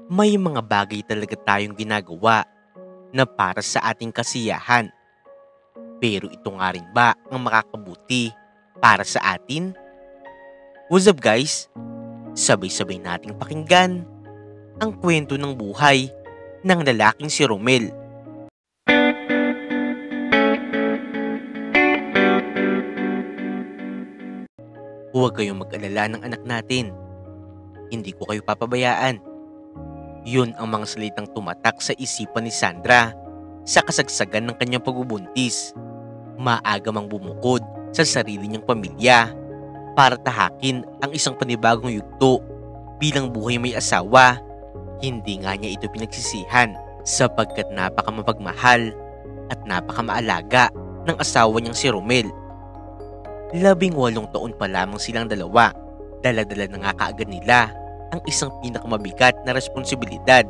May mga bagay talaga tayong ginagawa na para sa ating kasiyahan. Pero ito nga rin ba ang makakabuti para sa atin? What's up guys? Sabay-sabay nating pakinggan ang kwento ng buhay ng lalaking si Romel. Huwag kayong mag-alala ng anak natin. Hindi ko kayo papabayaan. Yun ang mga salitang tumatak sa isipan ni Sandra sa kasagsagan ng kanyang pagbubuntis. Maaga mang bumukod sa sarili niyang pamilya para tahakin ang isang panibagong yugto bilang buhay may asawa. Hindi nga niya ito pinagsisihan sapagkat napakamapagmahal at napakamaalaga ng asawa niyang si Romel. 18 taon pa lamang silang dalawa. Dala-dala na nga kaagad nila ang isang pinakamabigat na responsibilidad,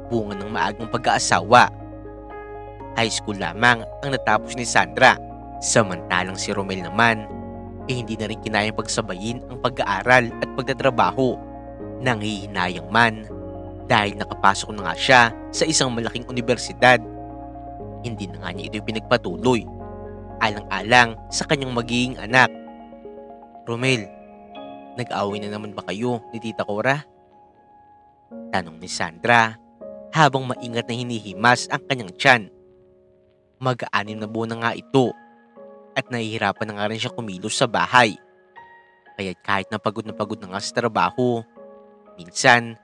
bunga ng maagang pag-aasawa. High school lamang ang natapos ni Sandra, samantalang si Romel naman hindi na rin kinayang pagsabayin ang pag-aaral at pagtatrabaho. Nanghihinayang man dahil nakapasok na nga siya sa isang malaking universidad. Hindi na nga niya ito pinagpatuloy, alang-alang sa kanyang magiging anak. Romel, nag-away na naman ba kayo ni Tita Cora? Tanong ni Sandra habang maingat na hinihimas ang kanyang tiyan. Mag-aanim na buwan na nga ito at nahihirapan na nga rin siya kumilos sa bahay. Kaya't kahit na pagod na nga sa trabaho, minsan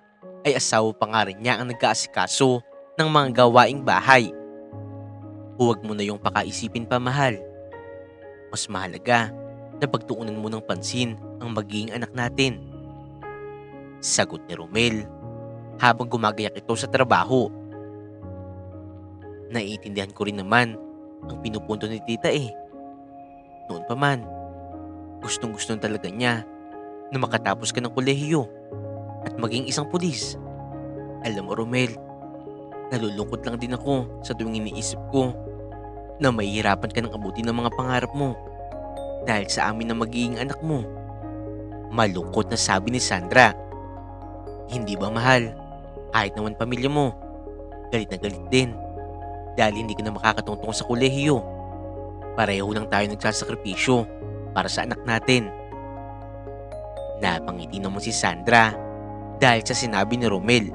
ay asawa pa nga rin niya ang nag-aasikaso ng mga gawaing bahay. Huwag mo na yung pakaisipin pa, mahal. Mas mahalaga na pagtuunan mo ng pansin ang magiging anak natin. Sagot ni Romel habang gumagayak ito sa trabaho. Naiintindihan ko rin naman ang pinupunto ni tita eh. Noon pa man, gustong-gusto talaga niya na makatapos ka ng kolehiyo at maging isang pulis. Alam mo Romel, nalulungkot lang din ako sa tuwing iniisip ko na mahihirapan ka ng abutin ng mga pangarap mo dahil sa amin na magiging anak mo. Malungkot na sabi ni Sandra. Hindi ba mahal? Kahit naman pamilya mo, galit na galit din dahil hindi ka na makakatungtong sa kolehiyo. Pareho lang tayo nagsasakripisyo para sa anak natin. Napangiti naman si Sandra dahil sa sinabi ni Romel.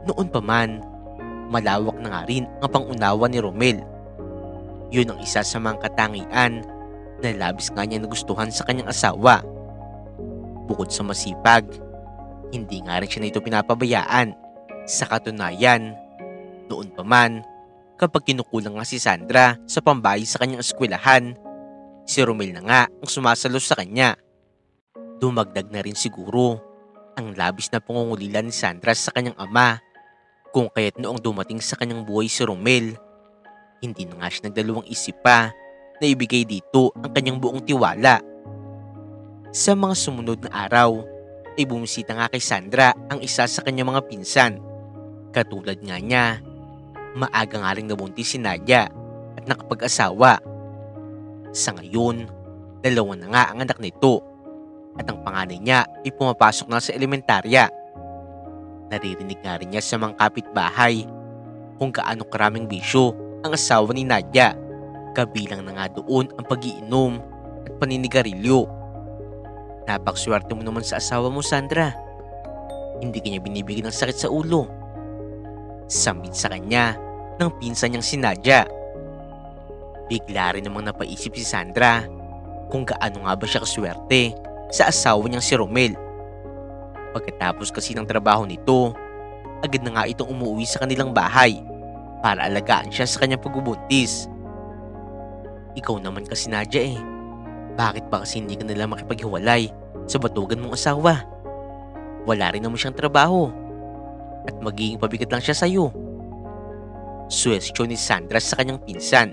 Noon pa man, malawak na nga rin ang pangunawa ni Romel. Yun ang isa sa mga katangian na labis nga niya nagustuhan sa kanyang asawa. Bukod sa masipag, hindi nga rin siya na ito pinapabayaan. Sa katunayan, noon pa man, kapag kinukulang nga si Sandra sa pambayad sa kanyang eskwelahan, si Romel na nga ang sumasalos sa kanya. Dumagdag na rin siguro ang labis na pangungulila ni Sandra sa kanyang ama, kung kaya't noong dumating sa kanyang buhay si Romel, hindi na nga siya nagdalawang isip pa na ibigay dito ang kanyang buong tiwala. Sa mga sumunod na araw, ay bumisita nga kay Sandra ang isa sa kanyang mga pinsan. Katulad nga niya, maaga nga rin nabuntis si Nadia at nakapag-asawa. Sa ngayon, 2 na nga ang anak nito at ang panganay niya ay pumapasok na sa elementarya. Naririnig nga rin niya sa mga kapitbahay kung gaano karaming bisyo ang asawa ni Nadia. Kabilang na nga doon ang pag-iinom at paninigarilyo. Napakswerte mo naman sa asawa mo, Sandra. Hindi kanya binibigyan ng sakit sa ulo. Sambit sa kanya ng pinsan niyang si Nadia. Bigla rin namang napaisip si Sandra kung gaano nga ba siya kaswerte sa asawa niyang si Romel. Pagkatapos kasi ng trabaho nito, agad na nga itong umuwi sa kanilang bahay para alagaan siya sa kanyang pagbubuntis. Ikaw naman kasi Nadia eh, bakit ba kasi hindi ka nila makipaghiwalay sa batugan mong asawa? Wala rin naman siyang trabaho at magiging pabigat lang siya sa'yo. Suwestyon ni Sandra sa kanyang pinsan.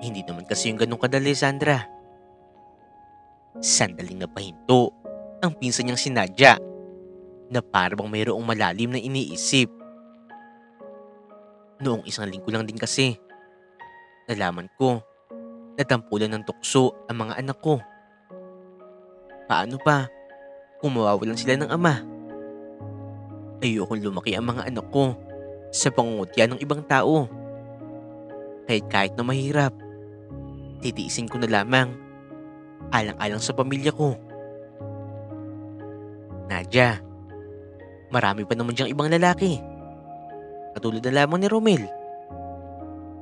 Hindi naman kasi yung ganun kadali, Sandra. Sandaling napahinto ang pinsan niyang si Nadia na parang mayroong malalim na iniisip. Noong 1 linggo lang din kasi, nalaman ko na tampulan ng tukso ang mga anak ko. Paano pa kung mawawalan sila ng ama? Ayokong lumaki ang mga anak ko sa pangungutya ng ibang tao. Kahit na mahirap, titiisin ko na lamang alang-alang sa pamilya ko. Nadia, marami pa naman diyang ibang lalaki. Katulad na lamang ni Romel.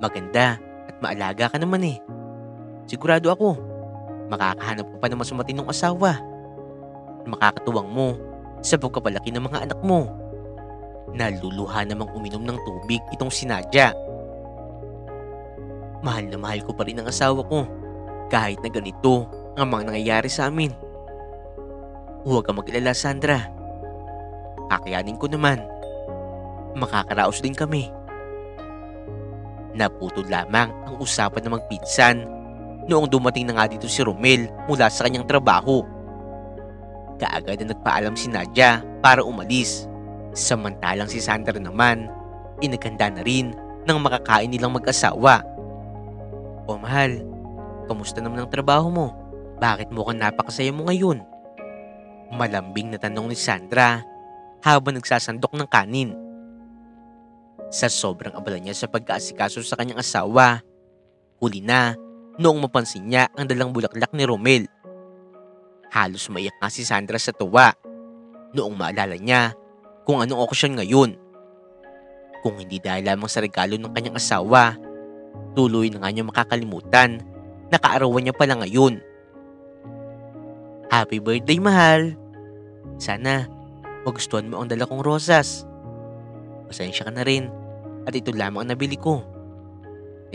Maganda at maalaga ka naman eh. Sigurado ako, makakahanap ka pa naman sa matinong asawa. Makakatuwang mo sa pagpapalaki ng mga anak mo. Naluluha namang uminom ng tubig itong si Nadia. Mahal na mahal ko pa rin ang asawa ko kahit na ganito ang mga nangyayari sa amin. Huwag kang mag-alala, Sandra. Kakayanin ko naman. Makakaraos din kami. Naputol lamang ang usapan ng magpinsan noong dumating na nga dito si Romel mula sa kanyang trabaho. Kaagad na nagpaalam si Nadia para umalis. Samantalang si Sandra naman, inaghanda na rin ng makakain nilang mag-asawa. O mahal, kamusta naman ang trabaho mo? Bakit mukhang napakasaya mo ngayon? Malambing na tanong ni Sandra habang nagsasandok ng kanin. Sa sobrang abala niya sa pagkaasikaso sa kanyang asawa, huli na noong mapansin niya ang dalang bulaklak ni Romel. Halos maiyak nga si Sandra sa tuwa noong maalala niya kung anong okasyon ngayon. Kung hindi dahil lamang sa regalo ng kanyang asawa, tuloy na nga niya makakalimutan na kaarawan niya pala ngayon. Happy birthday, mahal! Sana magustuhan mo ang dala kong rosas. Pasensya ka na rin at ito lamang ang nabili ko.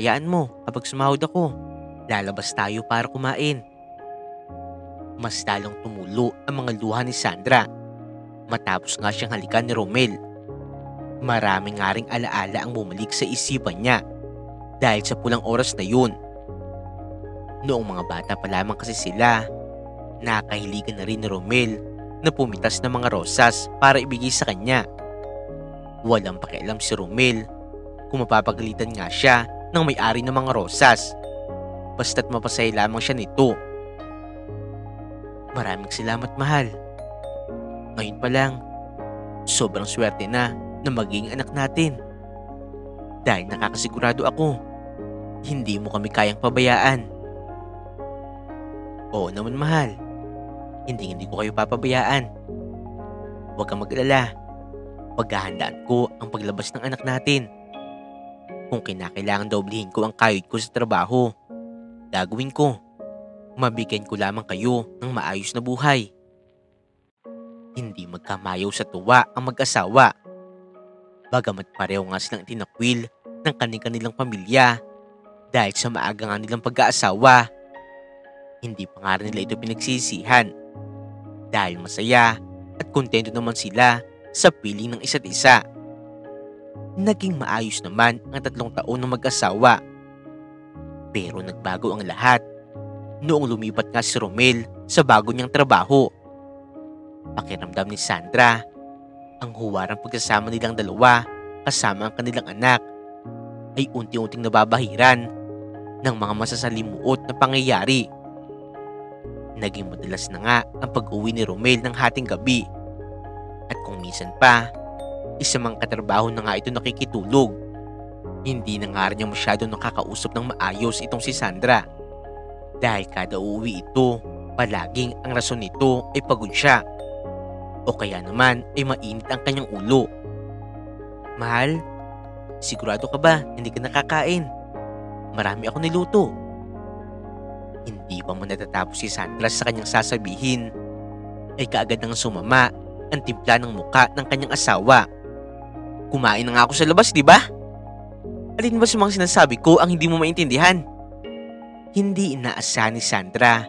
Hayaan mo, kapag sumahod ako, lalabas tayo para kumain. Mas lalong tumulo ang mga luha ni Sandra matapos nga siyang halikan ni Romel. Maraming nga ring alaala ang bumalik sa isipan niya dahil sa pulang oras na yun. Noong mga bata pa lamang kasi sila, nakahiligan na rin ni Romel na pumitas ng mga rosas para ibigay sa kanya. Walang pakialam si Romel kung mapapagalitan nga siya ng may-ari ng mga rosas, basta't mapasaya lamang siya nito. Maraming salamat, mahal. Ngayon pa lang, sobrang swerte na maging anak natin. Dahil nakakasigurado ako, hindi mo kami kayang pabayaan. Oo naman, mahal. Hindi ko kayo papabayaan. Huwag kang mag-alala. Paghahandaan ko ang paglabas ng anak natin. Kung kinakailangan doblehin ko ang kayod ko sa trabaho, gagawin ko. Mabigyan ko lamang kayo ng maayos na buhay. Hindi magkamayaw sa tuwa ang mag-asawa. Bagamat pareho nga silang itinakwil ng kanilang pamilya dahil sa maaga nga nilang pag-aasawa, hindi pa nga rin nila ito pinagsisihan dahil masaya at kontento naman sila sa piling ng isa't isa. Naging maayos naman ang 3 taon ng mag-asawa. Pero nagbago ang lahat noong lumipat nga si Romel sa bago niyang trabaho. Pakiramdam ni Sandra, ang huwarang pagsasama nilang dalawa kasama ang kanilang anak ay unti-unting nababahiran ng mga masasalimuot na pangyayari. Naging madalas na nga ang pag-uwi ni Romel ng hating gabi. At kung minsan pa, isa mang katrabaho na nga ito nakikitulog. Hindi na nga rin niya masyado nakakausap ng maayos itong si Sandra. Dahil kada uuwi ito, palaging ang rason nito ay pagod siya. O kaya naman ay mainit ang kanyang ulo. Mahal, sigurado ka ba hindi ka nakakain? Marami ako niluto. Hindi pa man natatapos si Sandra sa kanyang sasabihin, ay kaagad nang sumama ang timpla ng muka ng kanyang asawa. Kumain na nga ako sa labas, di ba? Alin ba sa mga sinasabi ko ang hindi mo maintindihan? Hindi inaasahan ni Sandra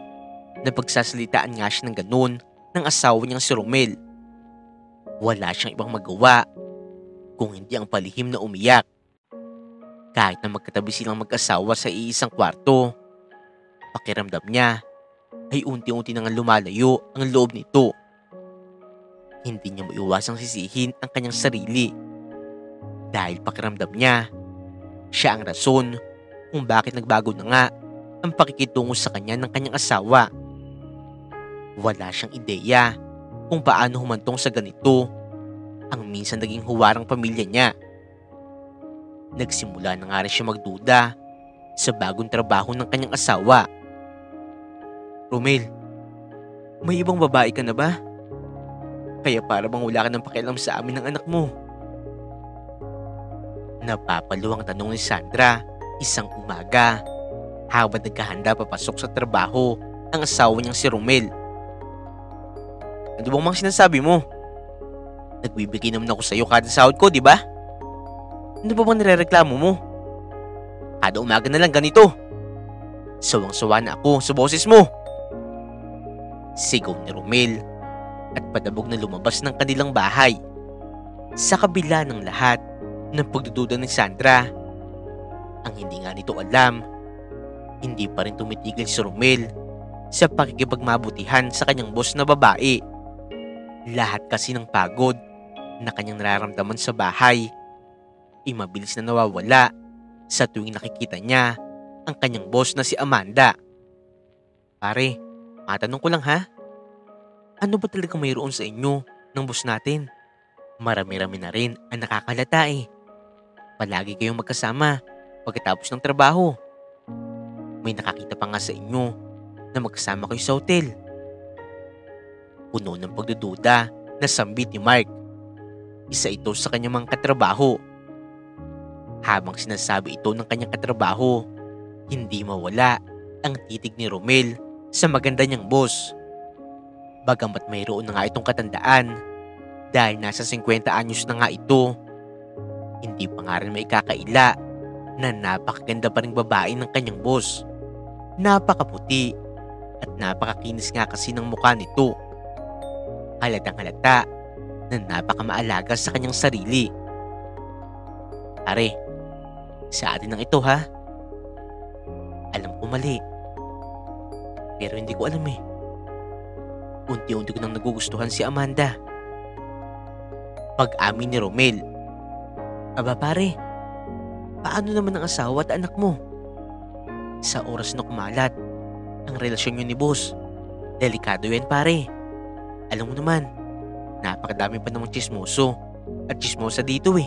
na pagsasalitaan nga siya ng ganun ng asawa niyang si Romel. Wala siyang ibang magawa kung hindi ang palihim na umiyak. Kahit na magkatabi silang mag-asawa sa iisang kwarto, pakiramdam niya ay unti-unti nang lumalayo ang loob nito. Hindi niya maiwasang sisihin ang kanyang sarili dahil pakiramdam niya siya ang rason kung bakit nagbago na nga ang pakikitungo sa kanya ng kanyang asawa. Wala siyang ideya kung paano humantong sa ganito ang minsan naging huwarang pamilya niya. Nagsimula na nga rin siya magduda sa bagong trabaho ng kanyang asawa. Romel, may ibang babae ka na ba? Kaya para bang wala ka ng pakialam sa amin ng anak mo? Napapalo ang tanong ni Sandra isang umaga habang nagkahanda papasok sa trabaho ang asawa niyang si Romel. Ano bang mga sinasabi mo? Nagbibigay naman ako sa iyo kada sahod ko, di ba? Ano ba bang nirereklamo mo? Kada umaga na lang ganito. Sawang-sawa na ako sa boses mo. Sigaw ni Romel at padabog na lumabas ng kanilang bahay. Sa kabila ng lahat ng pagdududa ni Sandra, ang hindi nga nito alam, hindi pa rin tumitigil si Romel sa pakikipagmabutihan sa kanyang boss na babae. Lahat kasi ng pagod na kanyang nararamdaman sa bahay ay mabilis na nawawala sa tuwing nakikita niya ang kanyang boss na si Amanda. Pare, matanong ko lang ha, ano ba talagang mayroon sa inyo ng boss natin? Marami-rami na rin ang nakakalata eh. Palagi kayong magkasama pagkatapos ng trabaho. May nakakita pa nga sa inyo na magkasama kayo sa hotel. Puno ng pagdududa na sambit ni Mark. Isa ito sa kanyang mga katrabaho. Habang sinasabi ito ng kanyang katrabaho, hindi mawala ang titig ni Romel sa maganda niyang boss. Bagamat mayroon na nga itong katandaan dahil nasa 50 anyos na nga ito, hindi pa nga rin maikakaila na napakaganda pa ring babae ng kanyang boss. Napakaputi at napakakinis nga kasi ng mukha nito. Halatang halata na napakamaalaga sa kanyang sarili. Pare, sa atin lang ito ha. Alam ko mali, pero hindi ko alam eh. Unti-unti ko nang nagugustuhan si Amanda. Pag-amin ni Romel. Aba pare, paano naman ang asawa at anak mo? Sa oras na kumalat ang relasyon niyo ni boss, delikado yan pare. Alam mo naman, napakadami pa namang tsismoso at tsismosa dito eh.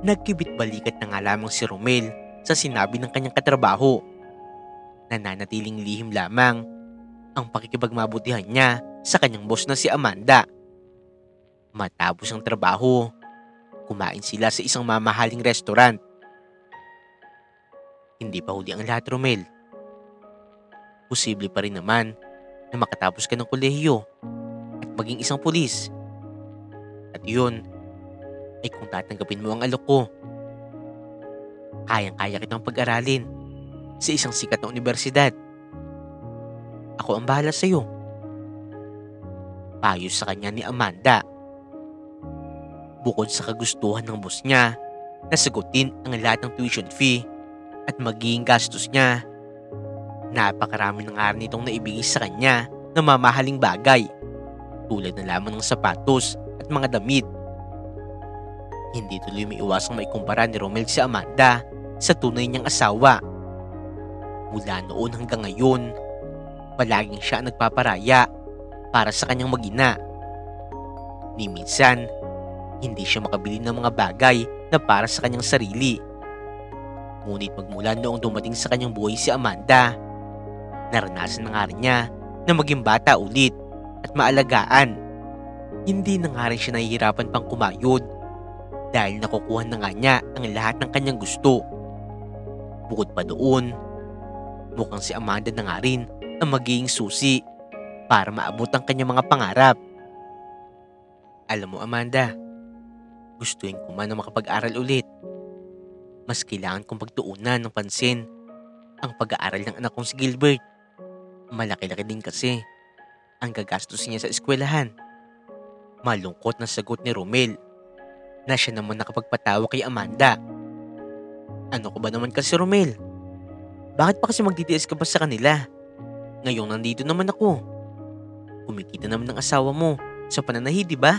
Nagkibit balikat na nga lamang si Romel sa sinabi ng kanyang katrabaho. Nananatiling lihim lamang ang pakikipagmabutihan niya sa kanyang boss na si Amanda. Matapos ang trabaho, kumain sila sa isang mamahaling restaurant. Hindi pa huli ang lahat, Romel. Posible pa rin naman na makatapos ka ng kolehiyo at maging isang pulis. At yun ay kung tatanggapin mo ang alok ko. Kayang-kaya kitang pag-aralin sa isang sikat na universidad. Ako ang bahala sa iyo. Payo sa kanya ni Amanda. Bukod sa kagustuhan ng boss niya na sagutin ang lahat ng tuition fee at magiging gastos niya, napakarami ng araw nitong naibigay sa kanya na mamahaling bagay tulad na lamang ng sapatos at mga damit. Hindi tuloy may iwasang maikumpara ni Romel si Amanda sa tunay niyang asawa. Mula noon hanggang ngayon, palaging siya ang nagpaparaya para sa kanyang mag-ina. Ni minsan, hindi siya makabili ng mga bagay na para sa kanyang sarili. Ngunit magmula noong dumating sa kanyang buhay si Amanda, naranasan na nga rin niya na maging bata ulit at maalagaan. Hindi na nga rin siya nahihirapan pang kumayod dahil nakukuha na nga niya ang lahat ng kanyang gusto. Bukod pa doon, mukhang si Amanda na nga rin ang magiging susi para maabot ang kanyang mga pangarap. Alam mo Amanda, gustuin ko man na makapag-aral ulit. Mas kailangan kong pagtuunan ng pansin ang pag-aaral ng anak kong si Gilbert. Malaki-laki din kasi ang gagastos niya sa eskwelahan. Malungkot na sagot ni Romel na siya naman nakapagpatawa kay Amanda. Ano ko ba naman kasi Romel? Bakit pa kasi magtitiis ka pa sa kanila? Ngayong nandito naman ako. Kumikita naman ng asawa mo sa pananahi, di ba?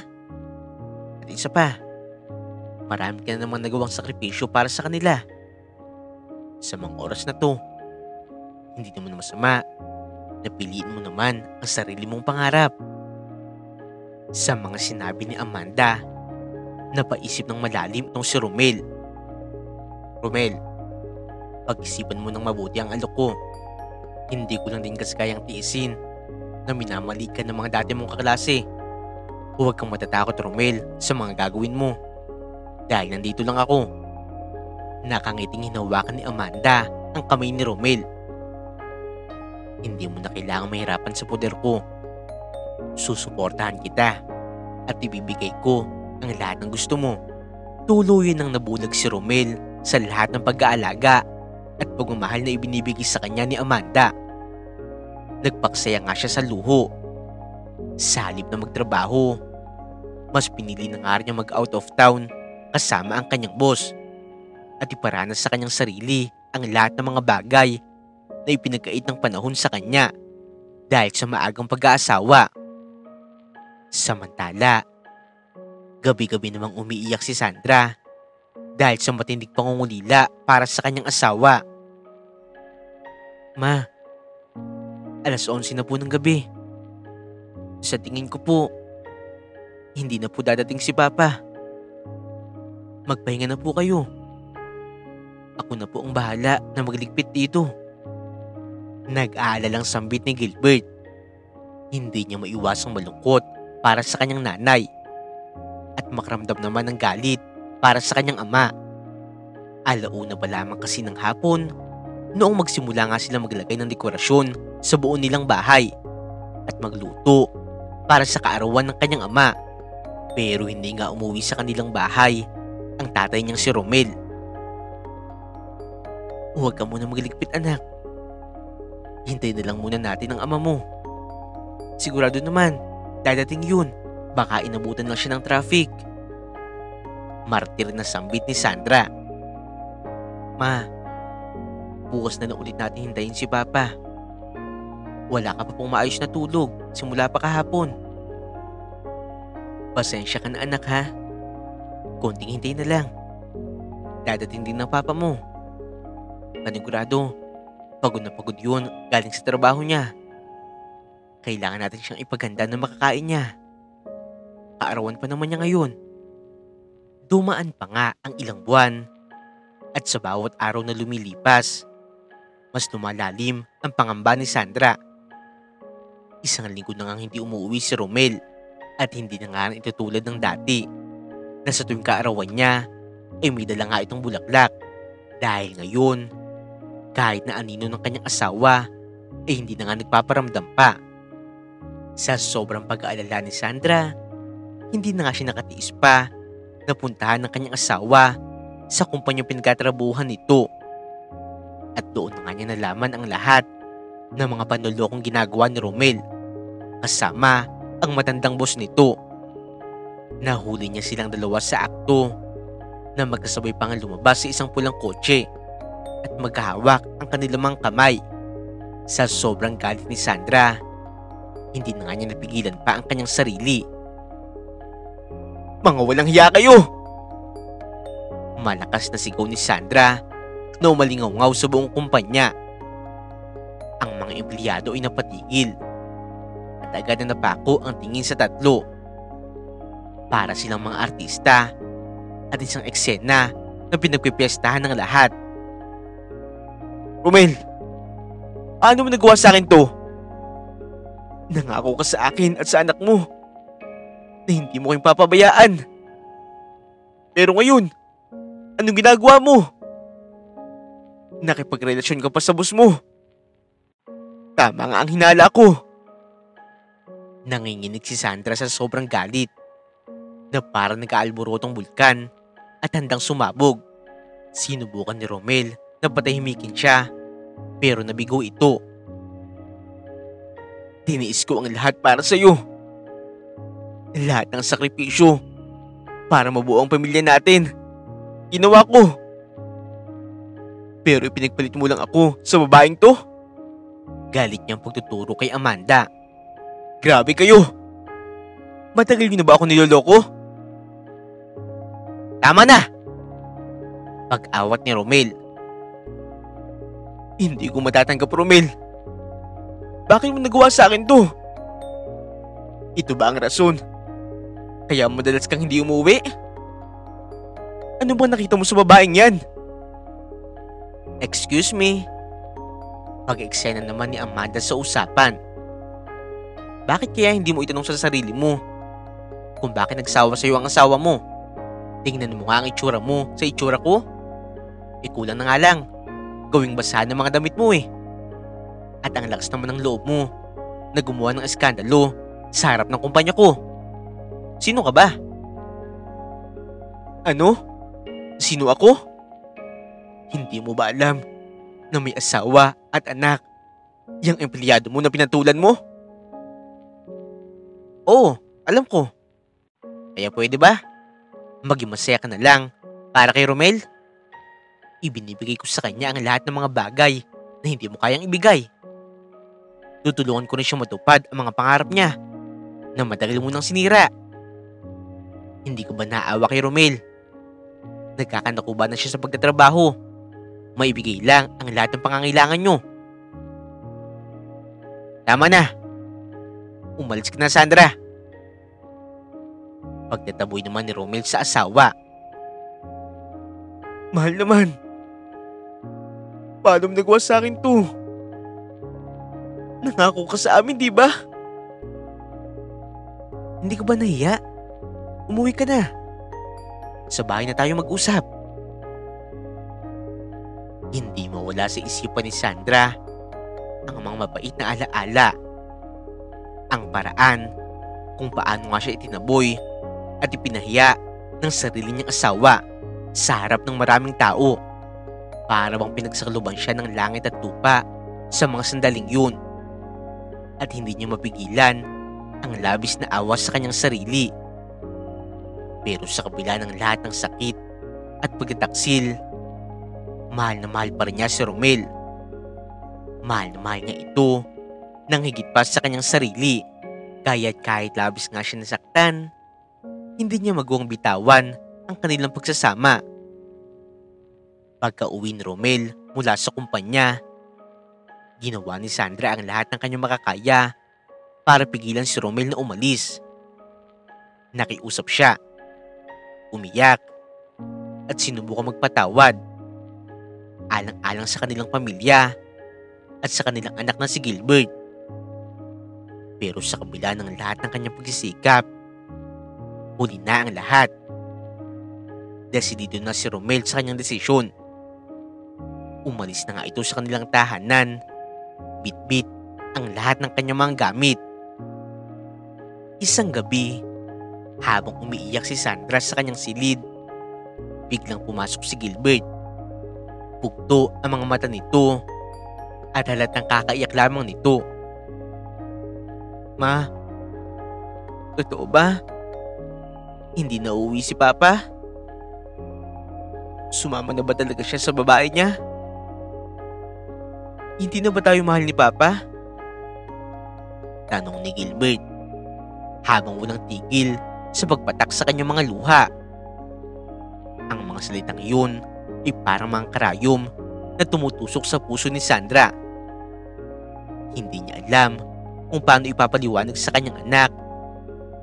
At isa pa, marami ka na namang nagawang sakripisyo para sa kanila. Sa mga oras na to, hindi naman masama na piliin mo naman ang sarili mong pangarap. Sa mga sinabi ni Amanda, napaisip ng malalim itong si Romel. Romel, pag-isipan mo ng mabuti ang alok ko. Hindi ko lang din kasi kayang tiisin na minamali ka ng mga dati mong kaklase. Huwag kang matatakot, Romel, sa mga gagawin mo. Dahil nandito lang ako. Nakangiting hinawakan ni Amanda ang kamay ni Romel. Hindi mo na kailangang mahirapan sa poder ko. Susuportahan kita at ibibigay ko ang lahat ng gusto mo. Tuluyan ang nabulag si Romel sa lahat ng pag-aalaga at pagmamahal na ibinibigay sa kanya ni Amanda. Nagpaksaya nga siya sa luho. Sa halip na magtrabaho, mas pinili na nga niya mag-out of town kasama ang kanyang boss at iparanas sa kanyang sarili ang lahat ng mga bagay na ipinagkait ng panahon sa kanya dahil sa maagang pag-aasawa. Samantala, gabi-gabi namang umiiyak si Sandra dahil sa matinding pangungulila para sa kanyang asawa. Ma, alas 11 na po ng gabi. Sa tingin ko po, hindi na po dadating si Papa. Magpahinga na po kayo. Ako na po ang bahala na magligpit dito. Nag-aalalang sambit ni Gilbert. Hindi niya maiwasang malungkot para sa kanyang nanay at makaramdam naman ng galit para sa kanyang ama. Alauna pa lamang kasi ng hapon noong magsimula nga sila maglagay ng dekorasyon sa buo nilang bahay at magluto para sa kaarawan ng kanyang ama. Pero hindi nga umuwi sa kanilang bahay ang tatay niyang si Romel. Huwag ka muna magligpit, anak. Hintayin na lang muna natin ang ama mo. Sigurado naman, dadating yun. Baka inabutan lang siya ng traffic. Martir na sambit ni Sandra. Ma, bukas na ulit natin hintayin si Papa. Wala ka pa pong maayos na tulog simula pa kahapon. Pasensya ka na, anak, ha? Konting hintay na lang. Dadating din ng Papa mo. Panigurado, pagod na pagod yun galing sa trabaho niya. Kailangan natin siyang ipaganda na makakain niya. Kaarawan pa naman niya ngayon. Dumaan pa nga ang ilang buwan at sa bawat araw na lumilipas, mas lumalalim ang pangamba ni Sandra. Isang linggo na ngang hindi umuwi si Romel at hindi na nga itutulad ng dati na sa tuwing kaarawan niya ay may dala nga itong bulaklak. Dahil ngayon, kahit na anino ng kanyang asawa ay hindi na nga nagpaparamdam pa. Sa sobrang pag-aalala ni Sandra, hindi na nga siya nakatiis pa na puntahan ng kanyang asawa sa kumpanyang pinagtatrabuhan nito. At doon na nga niya nalaman ang lahat ng mga panlolokong ginagawa ni Romel kasama ang matandang boss nito. Nahuli niya silang dalawa sa akto na magkasabay pa nga lumabas sa isang pulang kotse at magkahawak ang kanilang mga kamay. Sa sobrang galit ni Sandra, hindi na nga niya napigilan pa ang kanyang sarili. Mga walang hiya kayo! Malakas na sigaw ni Sandra na umalingaw-ngaw sa buong kumpanya. Ang mga empleyado ay napatigil at agad na napako ang tingin sa tatlo. Para silang mga artista at isang eksena na pinagpipiestahan ng lahat. Romel, ano mo nagawa sa akin to? Nangako ka sa akin at sa anak mo na hindi mo kayong papabayaan. Pero ngayon, anong ginagawa mo? Nakipagrelasyon ka pa sa boss mo. Tama nga ang hinala ko. Nanginginig si Sandra sa sobrang galit na parang nag-aalborotong bulkan at handang sumabog. Sinubukan ni Romel na patahimikin siya pero nabigo ito. Tiniis ko ang lahat para sa iyo. Lahat ng sakripisyo para mabuo ang pamilya natin. Ginawa ko. Pero ipinagpalit mo lang ako sa babaeng to. Galit niyang pagtuturo kay Amanda. Grabe kayo. Matagal niyo na ba ako niloloko? Tama na! Pag-awat ni Romel. Hindi ko matatanggap, Romel. Bakit mo nagawa sa akin to? Ito ba ang rason Kaya madalas kang hindi umuwi? Ano ba nakita mo sa babaeng yan? Excuse me? Pag-eksena naman ni Amanda sa usapan. Bakit kaya hindi mo itanong sa sarili mo kung bakit nagsawa sa'yo ang asawa mo? Tingnan mo nga ang itsura mo sa itsura ko. Kulang na nga lang, gawing basahan ng mga damit mo eh. At ang lakas naman ng loob mo na gumawa ng eskandalo sa harap ng kumpanya ko. Sino ka ba? Ano? Sino ako? Hindi mo ba alam na may asawa at anak yung empleyado mo na pinatulan mo? Oo, alam ko. Kaya pwede ba? Maging masaya ka na lang para kay Romel? Ibinibigay ko sa kanya ang lahat ng mga bagay na hindi mo kayang ibigay. Tutulungan ko rin siyang matupad ang mga pangarap niya na matagal mo nang sinira. Hindi ko ba naawa kay Romel? Nagkakanako ba na siya sa pagtatrabaho? Maibigay lang ang lahat ng pangangailangan nyo. Tama na. Umalis ka na, Sandra. Pagtataboy naman ni Romel sa asawa. Mahal naman. Paano mo nagawa sa akin to? Nangako ka sa amin, di ba? Hindi ka ba nahiya? Umuwi ka na. Sa bahay na tayo mag-usap. Hindi mawala sa isipan ni Sandra ang mga mabait na alaala. Ang paraan kung paano nga siya itinaboy at ipinahiya ng sarili niyang asawa sa harap ng maraming tao. Para bang pinagsakaloban siya ng langit at lupa sa mga sandaling yun. At hindi niya mapigilan ang labis na awa sa kanyang sarili. Pero sa kabila ng lahat ng sakit at pagtataksil, mahal na mahal pa rin niya si Romel. Mahal na mahal niya ito nang higit pa sa kanyang sarili. Kaya't kahit labis nga siya nasaktan, hindi niya magawang bitawan ang kanilang pagsasama. Pagka-uwi ni Romel mula sa kumpanya, ginawa ni Sandra ang lahat ng kanyang makakaya para pigilan si Romel na umalis. Nakiusap siya, umiyak, at sinubukang magpatawad. Alang-alang sa kanilang pamilya at sa kanilang anak na si Gilbert. Pero sa kabila ng lahat ng kanyang pagsisikap, huli na ang lahat. Desidido na si Romel sa kanyang desisyon. Umalis na nga ito sa kanilang tahanan, bit-bit ang lahat ng kanyang mga gamit. Isang gabi, habang umiiyak si Sandra sa kanyang silid, biglang pumasok si Gilbert. Bugto ang mga mata nito at halatang kakaiyak lamang nito. Ma, totoo ba? Hindi na uuwi si Papa? Sumama na ba talaga siya sa babae niya? Hindi na ba tayo mahal ni Papa? Tanong ni Gilbert habang walang tigil sa pagpatak sa kanyang mga luha. Ang mga salitang iyon ay parang mga karayom na tumutusok sa puso ni Sandra. Hindi niya alam kung paano ipapaliwanag sa kanyang anak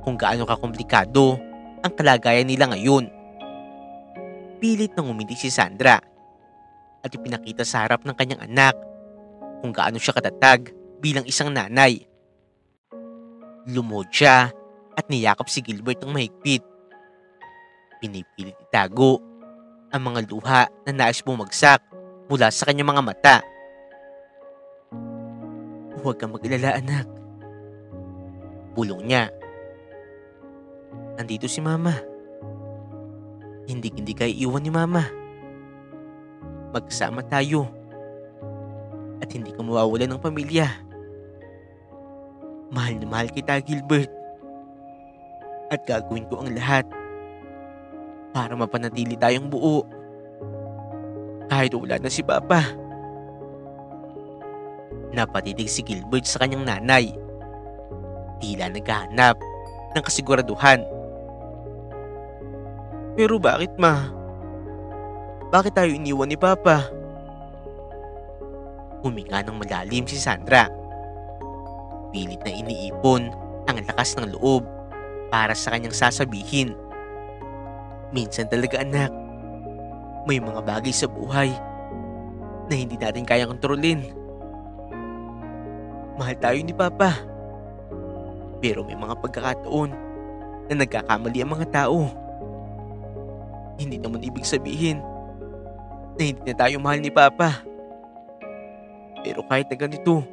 kung gaano kakomplikado ang kalagayan nila ngayon. Pilit nang umindi si Sandra at ipinakita sa harap ng kanyang anak kung gaano siya katatag bilang isang nanay. Lumuhod siya at niyakap si Gilbert ng mahigpit. Pinipilit itago ang mga luha na nais bumagsak mula sa kanyang mga mata. Huwag kang mag-alala, anak. Bulong niya. Nandito si Mama. Hindi kayo iwan ni Mama. Magkasama tayo. At hindi ka mawawalan ng pamilya. Mahal na mahal kita, Gilbert. At gagawin ko ang lahat para mapanatili tayong buo. Kahit wala na si Papa. Napatitig si Gilbert sa kanyang nanay. Tila naghahanap ng kasiguraduhan. Pero bakit, Ma? Bakit tayo iniwan ni Papa? Huminga ng malalim si Sandra. Pilit na iniipon ang lakas ng loob para sa kanyang sasabihin. Minsan talaga anak, may mga bagay sa buhay na hindi natin kayang kontrolin. Mahal tayo ni Papa. Pero may mga pagkakataon na nagkakamali ang mga tao. Hindi naman ibig sabihin na hindi na tayo mahal ni Papa. Pero kahit na ganito,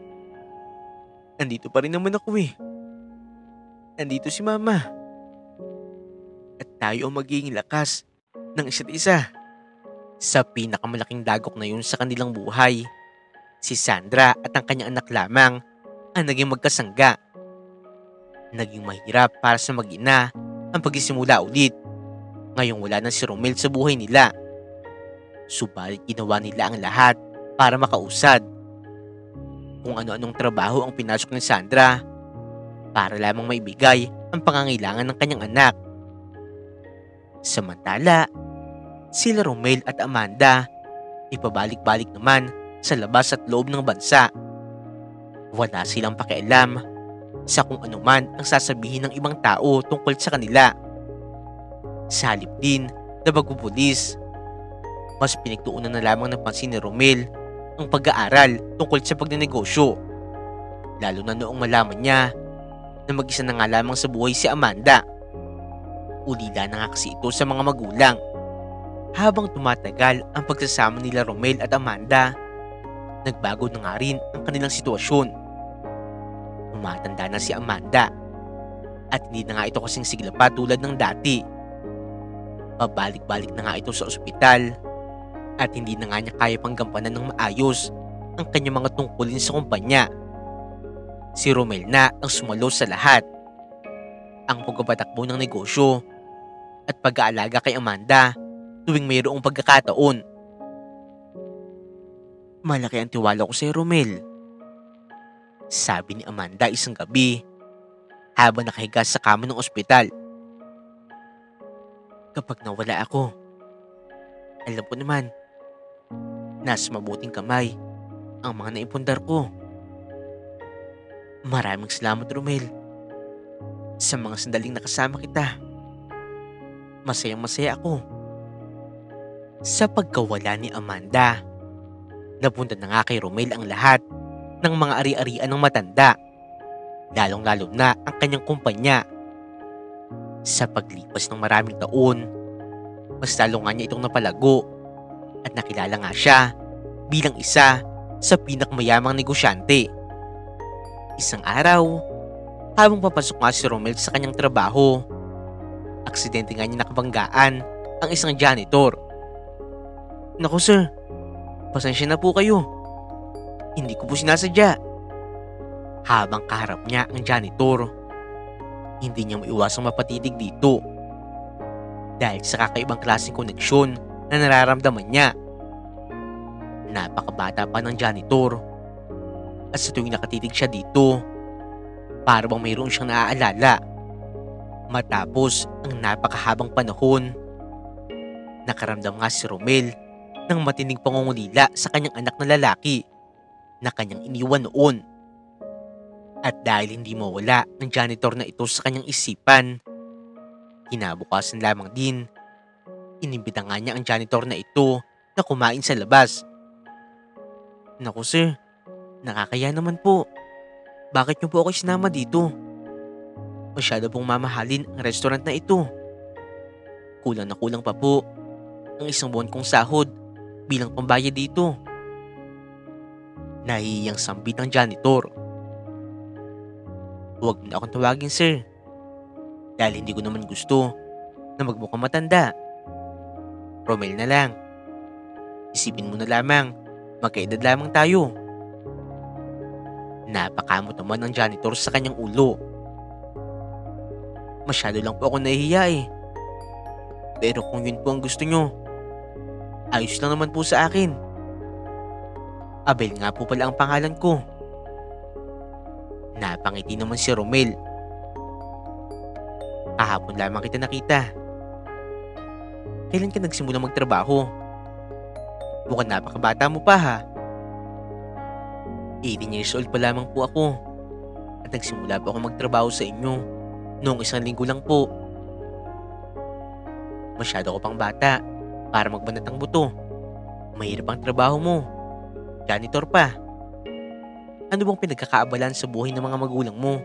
nandito pa rin naman ako eh. Nandito si Mama. At tayo ang magiging lakas ng isa't isa. Sa pinakamalaking dagok na yun sa kanilang buhay, si Sandra at ang kanyang anak lamang ang naging magkasangga. Naging mahirap para sa mag-ina ang pagsisimula ulit. Ngayong wala na si Romel sa buhay nila. Subalit ginawa nila ang lahat para makausad. Kung ano-anong trabaho ang pinasok ni Sandra para lamang maibigay ang pangangailangan ng kanyang anak. Samantala, sila Romel at Amanda ipabalik-balik naman sa labas at loob ng bansa. Wala silang pakialam sa kung anuman ang sasabihin ng ibang tao tungkol sa kanila. Sa halip din na pagpupulis, mas pinagtuunan na lamang ng pansin ni Romel ang pag-aaral tungkol sa pagnenegosyo. Lalo na noong malaman niya na mag-isa na nga lamang sa buhay si Amanda. Ulila na nga kasi ito sa mga magulang. Habang tumatagal ang pagsasama nila Romel at Amanda, nagbago na nga rin ang kanilang sitwasyon. Tumatanda na si Amanda at hindi na nga ito kasing sigla pa tulad ng dati. Pabalik-balik na nga ito sa ospital at hindi na nga niya kaya pang gampanan ng maayos ang kanyang mga tungkulin sa kumpanya. Si Romel na ang sumalo sa lahat. Ang pagpapatakbo ng negosyo at pag-aalaga kay Amanda tuwing mayroong pagkakataon. Malaki ang tiwala ko sa Romel, sabi ni Amanda isang gabi habang nakahiga sa kama ng ospital. Kapag nawala ako, alam ko naman, nasa mabuting kamay ang mga naipundar ko. Maraming salamat Romel sa mga sandaling nakasama kita. Masayang-masaya ako. Sa pagkawala ni Amanda, napunta na nga kay Romel ang lahat ng mga ari-arian ng matanda, lalong-lalo na ang kanyang kumpanya. Sa paglipas ng maraming taon, mas lalo nga niya itong napalago at nakilala nga siya bilang isa sa pinakamayamang negosyante. Isang araw, habang papasok nga si Romel sa kanyang trabaho, aksidente nga niya nakabanggaan ang isang janitor. Naku sir, pasensya na po kayo. Hindi ko po sinasadya. Habang kaharap niya ang janitor, hindi niya maiwasang mapatitig dito dahil sa kakaibang klaseng koneksyon na nararamdaman niya. Napakabata pa ng janitor at sa tuwing nakatitig siya dito, para bang mayroon siyang naaalala. Matapos ang napakahabang panahon, nakaramdam nga si Romel ng matinding pangungulila sa kanyang anak na lalaki na kanyang iniwan noon. At dahil hindi mawala ng janitor na ito sa kanyang isipan, kinabukasan lamang din, inimbita nga niya ang janitor na ito na kumain sa labas. Naku sir, nakakaya naman po. Bakit niyo po ako sinama dito? Masyado pong mamahalin ang restaurant na ito. Kulang na kulang pa po ang isang buwan kong sahod bilang pambayad dito. Nahihiyang sambit ang janitor. Huwag mo na akong tawagin sir, dahil hindi ko naman gusto na magmukhang matanda. Romel na lang. Isipin mo na lamang, magkaedad lamang tayo. Napakamot naman ng janitor sa kanyang ulo. Masyado lang po ako nahihiya eh. Pero kung yun po ang gusto nyo, ayos lang naman po sa akin. Abel nga po pala ang pangalan ko. Napangiti naman si Romel. Kahapon lamang kita nakita. Kailan ka nagsimula magtrabaho? Mukhang napakabata mo pa ha. 18 years old pa lamang po ako at nagsimula po ako magtrabaho sa inyo Noong 1 linggo lang po. Masyado ko pang bata para magbanat ng buto. Mahirap ang trabaho mo. Janitor pa. Ano bang pinagkakaabalan sa buhay ng mga magulang mo?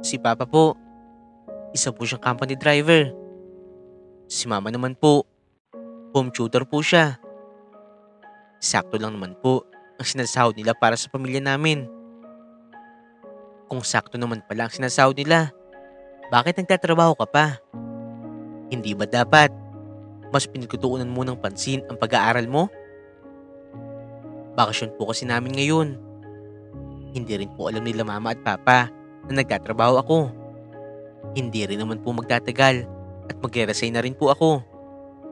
Si Papa po, isa po siyang company driver. Si Mama naman po, home tutor po siya. Sakto lang naman po ang sinasahod nila para sa pamilya namin. Kung sakto naman pala ang sinasahod nila, bakit nagtatrabaho ka pa? Hindi ba dapat mas pinagtutuunan mo ng pansin ang pag-aaral mo? Bakasyon po kasi namin ngayon. Hindi rin po alam nila Mama at Papa na nagtatrabaho ako. Hindi rin naman po magtatagal at magre-resign na rin po ako.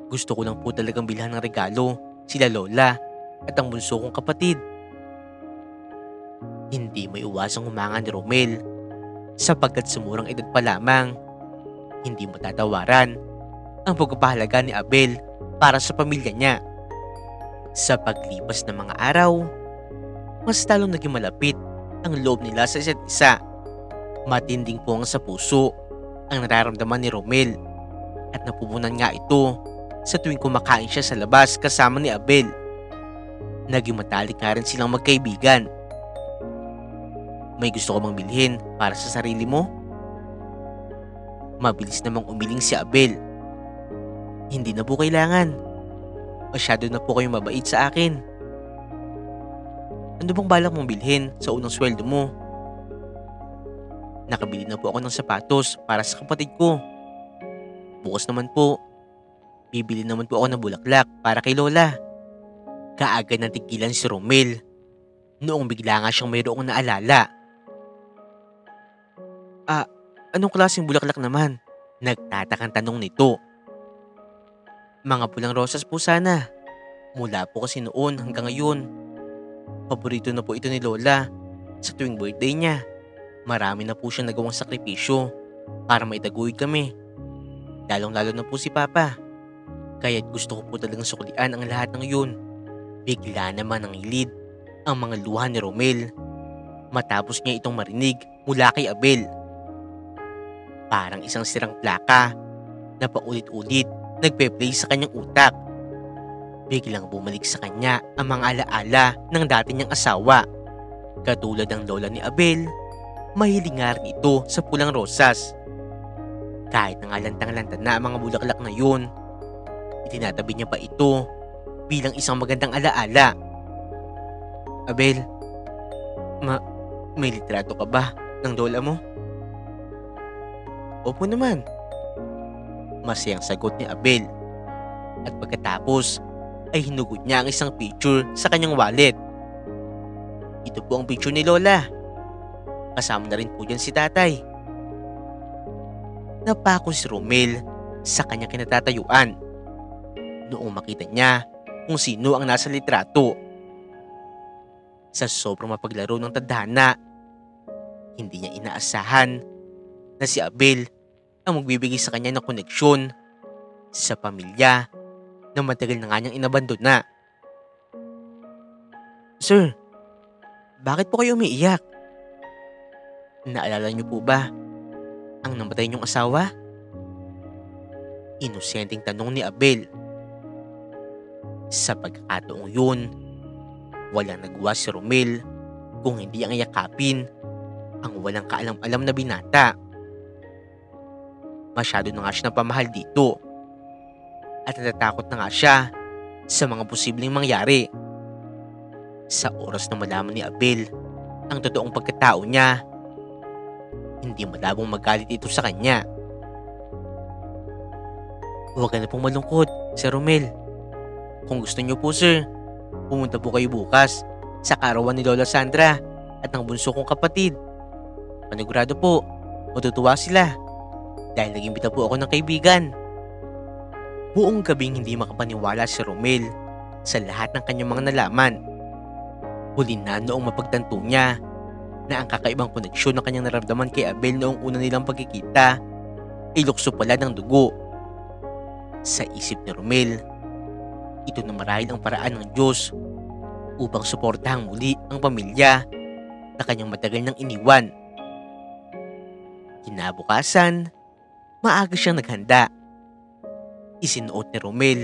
Gusto ko lang po talagang bilhan ng regalo sila Lola at ang bunso kong kapatid. Hindi may iwasang humanga ni Romel sapagkat sa murang edad pa lamang, hindi matatawaran ang pagpapahalaga ni Abel para sa pamilya niya. Sa paglipas ng mga araw, mas talong naging malapit ang loob nila sa isa't isa. Matinding puwang sa puso ang nararamdaman ni Romel at napupunan nga ito sa tuwing kumakain siya sa labas kasama ni Abel. Naging matalik nga rin silang magkaibigan. May gusto ko bang bilhin para sa sarili mo? Mabilis namang umiling si Abel. Hindi na po kailangan. Masyado na po kayong mabait sa akin. Ano bang balak mong bilhin sa unang sweldo mo? Nakabili na po ako ng sapatos para sa kapatid ko. Bukas naman po, bibili naman po ako ng bulaklak para kay Lola. Kaagad ng tigilan si Romel noong bigla nga siyang mayroong naalala. Anong klaseng bulaklak naman? Nagtatakang tanong nito. Mga pulang rosas po sana. Mula po kasi noon hanggang ngayon. Paborito na po ito ni Lola sa tuwing birthday niya. Marami na po siyang nagawang sakripisyo para maitaguyod kami. Lalong-lalo na po si Papa. Kaya't gusto ko po talagang suklian ang lahat ng yun. Bigla naman nangilid ang mga luha ni Romel matapos niya itong marinig mula kay Abel. Parang isang sirang plaka na paulit-ulit nagpe-play sa kanyang utak. Biglang bumalik sa kanya ang mga alaala ng dati niyang asawa. Katulad ng lola ni Abel, mahilig nga rin ito sa pulang rosas. Kahit nangalantang-lanta na ang mga bulaklak na yun, itinatabi niya pa ito bilang isang magandang alaala. Abel, may litrato ka ba ng lola mo? Opo naman. Masayang sagot ni Abel. At pagkatapos ay hinugot niya ang isang picture sa kanyang wallet. Ito po ang picture ni Lola. Kasama na rin po dyan si tatay. Napako si Romel sa kanyang kinatatayuan noong makita niya kung sino ang nasa litrato. Sa sobrang mapaglaro ng tadhana, hindi niya inaasahan na si Abel ang magbibigay sa kanya ng koneksyon sa pamilya na matagal na nga niyang inabandona. Sir, bakit po kayo umiiyak? Naalala niyo po ba ang namatay niyong asawa? Inosenteng tanong ni Abel. Sa pagkakataong yun, walang nagawa si Romel kung hindi ang yakapin ang walang kaalam-alam na binata. Masyado na nga siya napamahal dito at natatakot na nga siya sa mga posibleng mangyari. Sa oras na malaman ni Abel ang totoong pagkatao niya, hindi malabong magalit ito sa kanya. Huwag ka na pong malungkot, Sir Romel. Kung gusto niyo po, sir, pumunta po kayo bukas sa karawan ni Lola Sandra at ng bunso kong kapatid. Panigurado po, matutuwa sila dahil nag-imbita po ako ng kaibigan. Buong gabing hindi makapaniwala si Romel sa lahat ng kanyang mga nalaman. Huli na noong mapagtanto niya na ang kakaibang koneksyon ng kanyang naramdaman kay Abel noong una nilang pagkikita ay lukso pala ng dugo. Sa isip ni Romel, ito na marahil ang paraan ng Diyos upang suportahang muli ang pamilya na kanyang matagal nang iniwan. Kinabukasan, maaga siyang naghanda. Isinuot ni Romel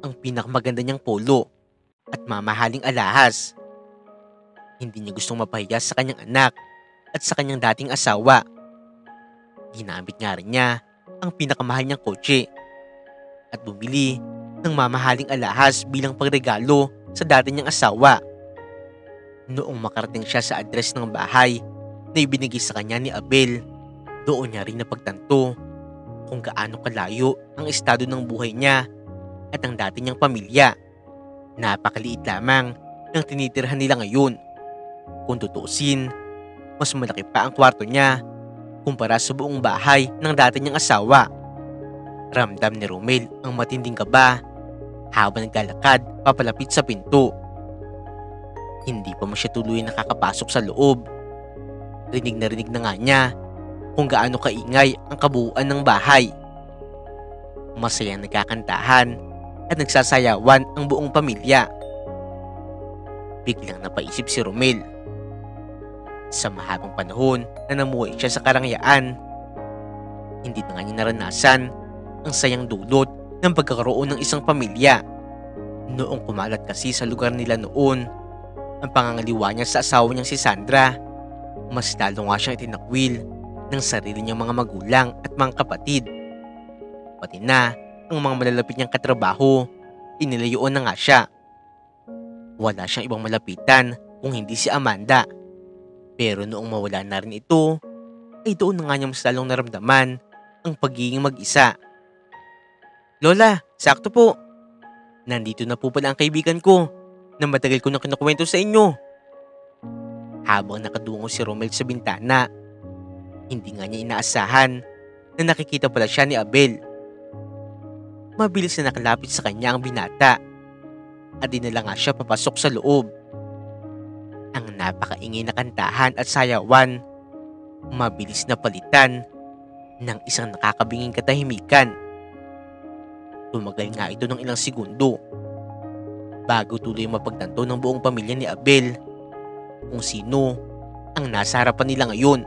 ang pinakamaganda niyang polo at mamahaling alahas. Hindi niya gustong mapahiya sa kanyang anak at sa kanyang dating asawa. Ginamit nga rin niya ang pinakamahal niyang kotse at bumili ng mamahaling alahas bilang pagregalo sa dati niyang asawa. Noong makarating siya sa address ng bahay na ibinigay sa kanya ni Abel, doon niya rin napagtanto kung gaano kalayo ang estado ng buhay niya at ang dati niyang pamilya. Napakaliit lamang ng tinitirhan nila ngayon. Kung tutuusin, mas malaki pa ang kwarto niya kumpara sa buong bahay ng dati niyang asawa. Ramdam ni Romel ang matinding kaba habang naglalakad papalapit sa pinto. Hindi pa siya tuloy nakakapasok sa loob. Rinig na nga niya kung gaano kaingay ang kabuuan ng bahay. Masayang nagkakantahan at nagsasayawan ang buong pamilya. Biglang napaisip si Romel. Sa mahabang panahon na namuhay siya sa karangyaan, hindi na nga niya naranasan ang sayang dulot ng pagkakaroon ng isang pamilya. Noong kumalat kasi sa lugar nila noon ang pangangaliwa niya sa asawa niyang si Sandra, mas lalo nga siyang itinakwil ng sarili niyang mga magulang at mga kapatid. Pati na ang mga malalapit niyang katrabaho, inilayuan na nga siya. Wala siyang ibang malapitan kung hindi si Amanda. Pero noong mawala na rin ito, ay doon na nga niya mas lalong naramdaman ang pagiging mag-isa. Lola, sakto po. Nandito na po pala ang kaibigan ko na matagal ko na kinukwento sa inyo. Habang nakadungo si Romel sa bintana, hindi nga niya inaasahan na nakikita pala siya ni Abel. Mabilis na nakalapit sa kanya ang binata at dinala nga siya papasok sa loob. Ang napakaingay na kantahan at sayawan, mabilis na palitan ng isang nakakabinging katahimikan. Tumagal nga ito ng ilang segundo bago tuloy mapagtanto ng buong pamilya ni Abel kung sino ang nasa harapan nila ngayon.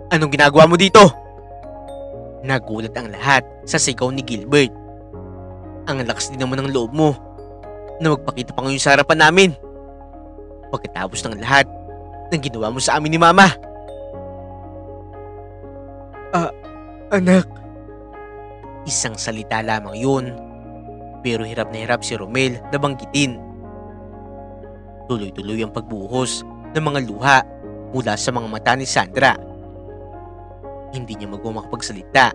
Anong ginagawa mo dito? Nagulat ang lahat sa sigaw ni Gilbert. Ang lakas din naman ng loob mo na magpakita pa ngayon sa harapan namin. Pagkatapos ng lahat ng ginawa mo sa amin ni Mama. Anak. Isang salita lamang yun, pero hirap na hirap si Romel na banggitin. Tuloy-tuloy ang pagbuhos ng mga luha mula sa mga mata ni Sandra. Hindi niya magawang makapagsalita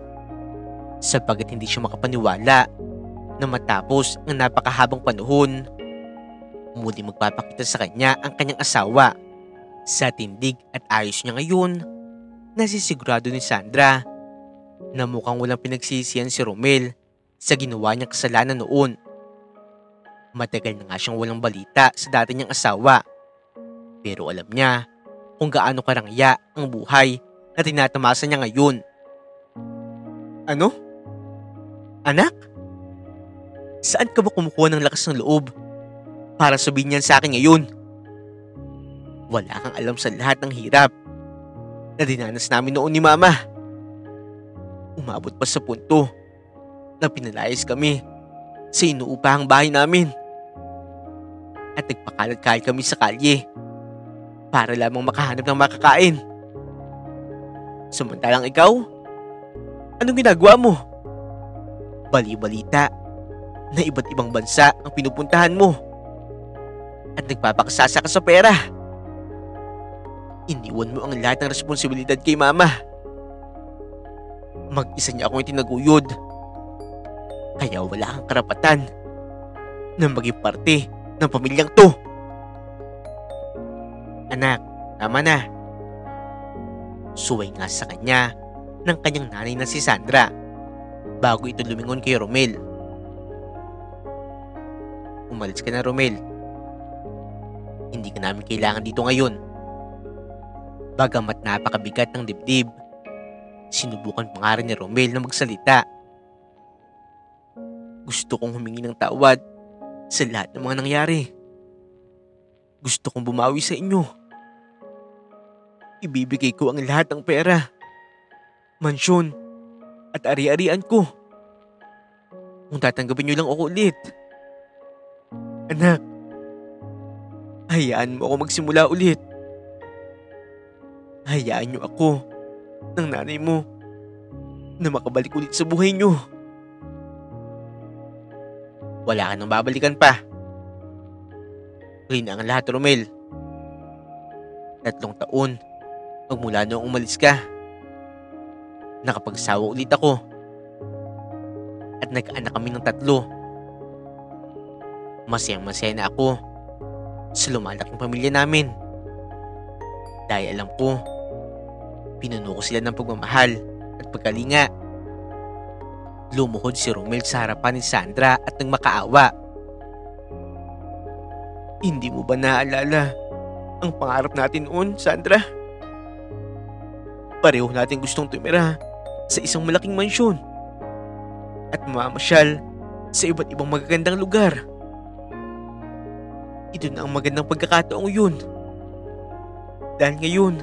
sapagkat hindi siya makapaniwala na matapos ang napakahabang panahon, muli magpapakita sa kanya ang kanyang asawa. Sa tindig at ayos niya ngayon, nasisigurado ni Sandra na mukhang walang pinagsisihan si Romel sa ginawa niyang kasalanan noon. Matagal na nga siyang walang balita sa dati niyang asawa, pero alam niya kung gaano karangya ang buhay na tinatamasa niya ngayon. Ano? Anak? Saan ka ba kumukuha ng lakas ng loob para sabihin niyan sa akin ngayon? Wala kang alam sa lahat ng hirap na dinanas namin noon ni Mama. Umabot pa sa punto na pinalayas kami sa inuupahang bahay namin at nagpakalat-kalat kami sa kalye para lamang makahanap ng makakain. Samantalang ikaw, anong ginagawa mo? Bali-balita na iba't ibang bansa ang pinupuntahan mo at nagpapakasasa ka sa pera. Iniwan mo ang lahat ng responsibilidad kay Mama. Mag-isa niya akong itinaguyod, kaya wala kang karapatan na maging parte ng pamilyang to. Anak, tama na. Suway nga sa kanya ng kanyang nanay na si Sandra bago ito lumingon kay Romel. Umalis ka na, Romel. Hindi ka namin kailangan dito ngayon. Bagamat napakabigat ng dibdib, sinubukan pa nga rin ni Romel na magsalita. Gusto kong humingi ng tawad sa lahat ng mga nangyari. Gusto kong bumawi sa inyo. Ibibigay ko ang lahat ng pera mansyon at ari-arian ko. Kung tatanggapin niyo lang ako ulit. Anak, hayaan mo ako magsimula ulit. Hayaan niyo ako ng nanay mo na makabalik ulit sa buhay niyo. Wala ka nang babalikan pa. Huli na ang lahat, Romel. 3 taon magmula noong umalis ka. Nakapagsawa ulit ako. At nag-anak kami ng 3. Masayang-masaya na ako sa lumalaking pamilya namin. Dahil alam ko, pinuno ko sila ng pagmamahal at pagkalinga. Lumuhod si Romel sa harapan ni Sandra at nang makaawa. Hindi mo ba naaalala ang pangarap natin noon, Sandra? Pareho natin gustong tumira sa isang malaking mansyon at mamamasyal sa iba't ibang magagandang lugar. Ito na ang magandang pagkakataong yun. Dahil ngayon,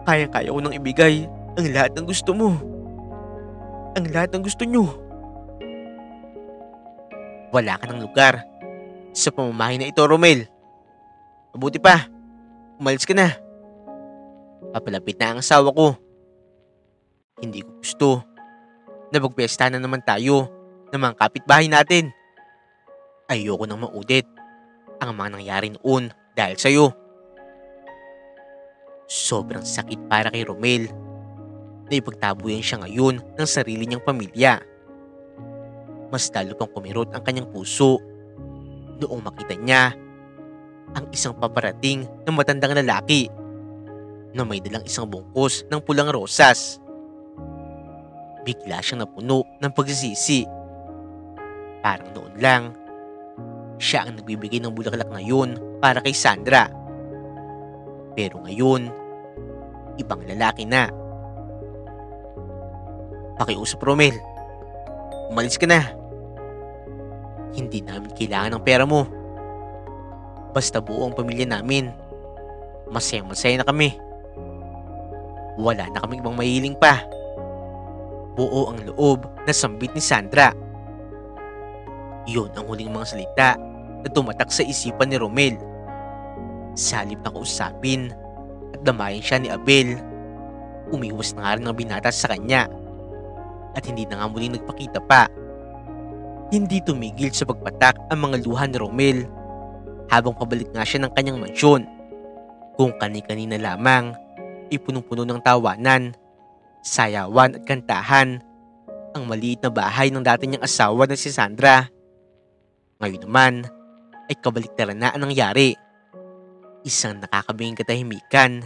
kayang-kaya ko nang ibigay ang lahat ng gusto mo. Ang lahat ng gusto nyo. Wala ka ng lugar sa pamamahay na ito, Romel. Mabuti pa, umalis ka na. Papalapit na ang asawa ko. Hindi ko gusto na magpiyesta na naman tayo ng mga kapitbahay natin. Ayoko nang maudit ang mga nangyari noon dahil sa'yo. Sobrang sakit para kay Romel na ipagtabuyan siya ngayon ng sarili niyang pamilya. Mas lalo pang kumirot ang kanyang puso noong makita niya ang isang paparating na matandang lalaki na may dalang isang bungkus ng pulang rosas. Bigla siyang napuno ng pagsisisi. Parang noon lang, siya ang nagbibigay ng bulaklak na yun para kay Sandra. Pero ngayon, ibang lalaki na. Pakiusap, Romel. Umalis ka na. Hindi namin kailangan ng pera mo. Basta buo ang pamilya namin. Masayang-masaya na kami. Wala na kaming ibang mahiling pa. Buo ang loob na sambit ni Sandra. Iyon ang huling mga salita na tumatak sa isipan ni Romel. Sa halip na kausapin at damayan siya ni Abel, umiwas na nga rin ang binata sa kanya. At hindi na nga muling nagpakita pa. Hindi tumigil sa pagpatak ang mga luha ni Romel habang pabalik nga siya ng kanyang mansyon. Kung kani-kanina lamang ay punong-puno ng tawanan, sayawan at kantahan ang maliit na bahay ng dati niyang asawa na si Sandra. Ngayon naman ay kabaliktaran na ang nangyari. Isang nakakabinging katahimikan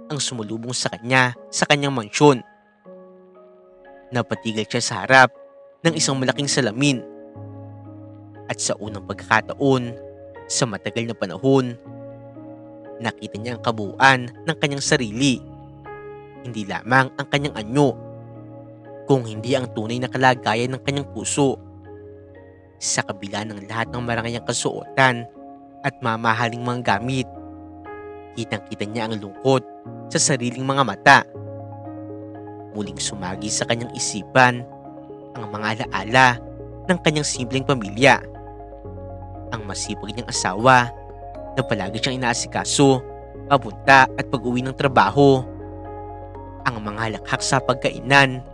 ang sumulubong sa kanya sa kanyang mansyon. Napatigil siya sa harap ng isang malaking salamin. At sa unang pagkakataon, sa matagal na panahon, nakita niya ang kabuuan ng kanyang sarili. Hindi lamang ang kanyang anyo, kung hindi ang tunay na kalagayan ng kanyang puso. Sa kabila ng lahat ng marangayang kasuotan at mamahaling mga gamit, kitang-kita niya ang lungkot sa sariling mga mata. Muling sumagi sa kanyang isipan ang mga alaala ng kanyang simpleng pamilya. Ang masipag niyang asawa na palagi siyang inaasikaso, papunta at pag-uwi ng trabaho. Ang mga halakhak sa pagkainan,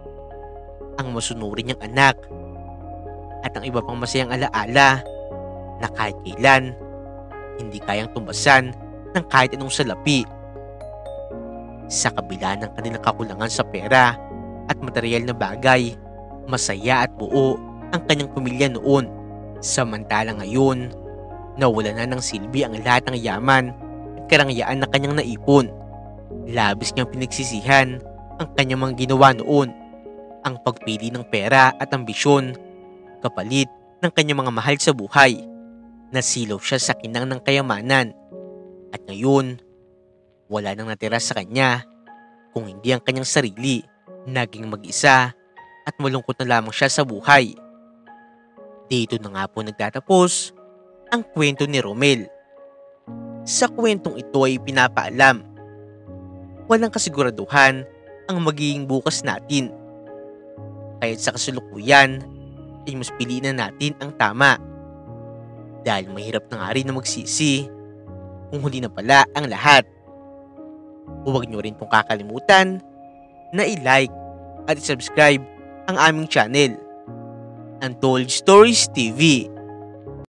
ang masunuri niyang anak, at ang iba pang masayang alaala na kahit kailan hindi kayang tumbasan ng kahit anong salapi. Sa kabila ng kanilang kakulangan sa pera at material na bagay, masaya at buo ang kanyang pamilya noon. Samantalang ngayon, nawala na ng silbi ang lahat ng yaman at karangyaan na kanyang naipon. Labis niyang pinagsisihan ang kanyang mga ginawa noon, ang pagpili ng pera at ambisyon, kapalit ng kanyang mga mahal sa buhay. Nasilaw siya sa kinang ng kayamanan at ngayon, wala nang natira sa kanya kung hindi ang kanyang sarili. Naging mag-isa at malungkot na lamang siya sa buhay. Dito na nga po nagtatapos ang kwento ni Romel. Sa kwentong ito ay pinapaalam, walang kasiguraduhan ang magiging bukas natin. Kahit sa kasalukuyan, ay mas piliin na natin ang tama. Dahil mahirap na nga rin na magsisi kung huli na pala ang lahat. Huwag nyo rin pong kakalimutan na i-like at i-subscribe ang aming channel, Untold Stories TV.